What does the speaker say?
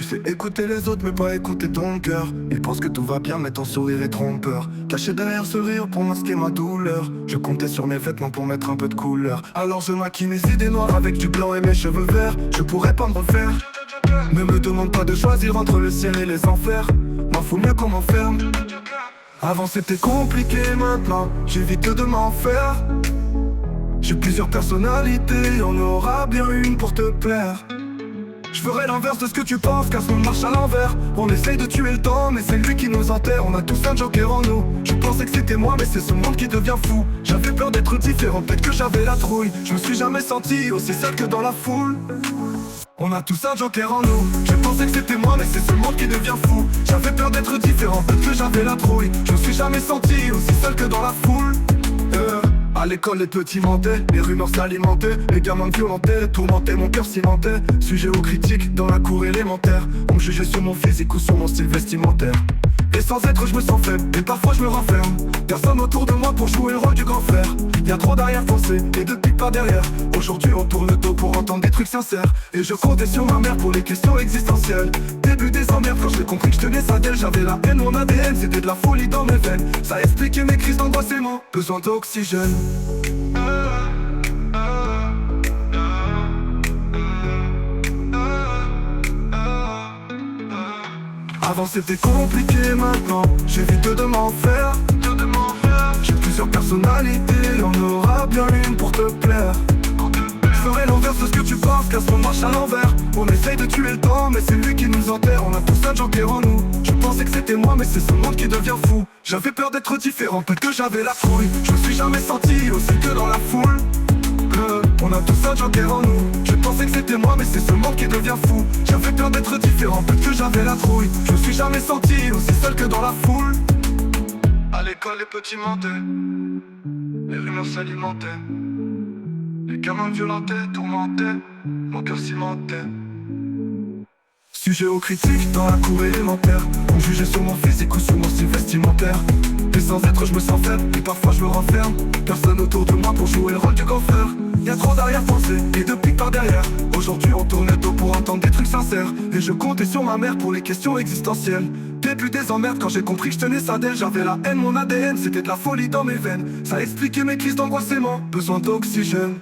sais écouter les autres mais pas écouter ton cœur. Ils pensent que tout va bien mais ton sourire est trompeur. Caché derrière ce rire pour masquer ma douleur. Je comptais sur mes vêtements pour mettre un peu de couleur. Alors je maquille mes idées noires avec du blanc et mes cheveux verts. Je pourrais pas me refaire. Ne me demande pas de choisir entre le ciel et les enfers. M'en fous mieux qu'on m'enferme. Avant c'était compliqué, maintenant j'évite de m'en faire. J'ai plusieurs personnalités, on aura bien une pour te plaire. Je ferai l'inverse de ce que tu penses car ce monde marche à l'envers. On essaye de tuer le temps mais c'est lui qui nous enterre. On a tous un joker en nous. Je pensais que c'était moi mais c'est ce monde qui devient fou. J'avais peur d'être différent, peut-être que j'avais la trouille. Je me suis jamais senti aussi seul que dans la foule. On a tous un joker en nous. Je pensais que c'était moi mais c'est ce monde qui devient fou. J'avais peur d'être différent, peut-être que j'avais la trouille. Je me suis jamais senti aussi seul que dans la foule. À l'école les petits mentaient, les rumeurs s'alimentaient. Les gamins me violentaient, tourmentaient, mon cœur cimentait. Sujet aux critiques dans la cour élémentaire. On me jugeait sur mon physique ou sur mon style vestimentaire. Et sans être je me sens faible, et parfois je me renferme. Personne autour de moi pour jouer le rôle du grand frère. Y'a trop d'arrière-pensée et de pique par derrière. Aujourd'hui on tourne le dos pour entendre des trucs sincères. Et je comptais sur ma mère pour les questions existentielles. Début des emmerdes quand j'ai compris que je tenais ça d'elle. J'avais la haine, mon ADN, c'était de la folie dans mes veines. Ça expliquait mes crises d'angoisse et mon besoin d'oxygène. Avant c'était compliqué, maintenant j'évite de m'en faire. J'ai plusieurs personnalités, on aura bien une pour te plaire. Je ferai l'inverse de ce que tu penses car ce monde marche à l'envers. On essaye de tuer le temps mais c'est lui qui nous enterre. On a tous un joker en nous. Je pensais que c'était moi mais c'est ce monde qui devient fou. J'avais peur d'être différent, peut-être que j'avais la trouille. Je me suis jamais senti aussi que dans la foule. On a tous un joker en nous. Je pensais que c'était moi mais c'est ce monde qui devient fou. J'avais peur d'être différent, peut-être que j'avais la trouille. Je me suis jamais senti aussi seul que dans la foule. À l'école les petits mentaient, les rumeurs s'alimentaient. Les gamins violentaient, tourmentaient, mon cœur cimentait. Sujet aux critiques dans la cour élémentaire. On me jugeait sur mon physique ou sur mon style vestimentaire. Et sans être je me sens faible, et parfois je me renferme. Personne autour de moi pour jouer le rôle du grand frère. Y'a trop d'arrière-pensée et de pique par derrière. Aujourd'hui on tourne le dos pour entendre des trucs sincères. Et je comptais sur ma mère pour les questions existentielles. Début des emmerdes quand j'ai compris que je tenais ça d'elle. J'avais la haine, mon ADN, c'était de la folie dans mes veines. Ça expliquait mes crises d'angoisse et mon besoin d'oxygène.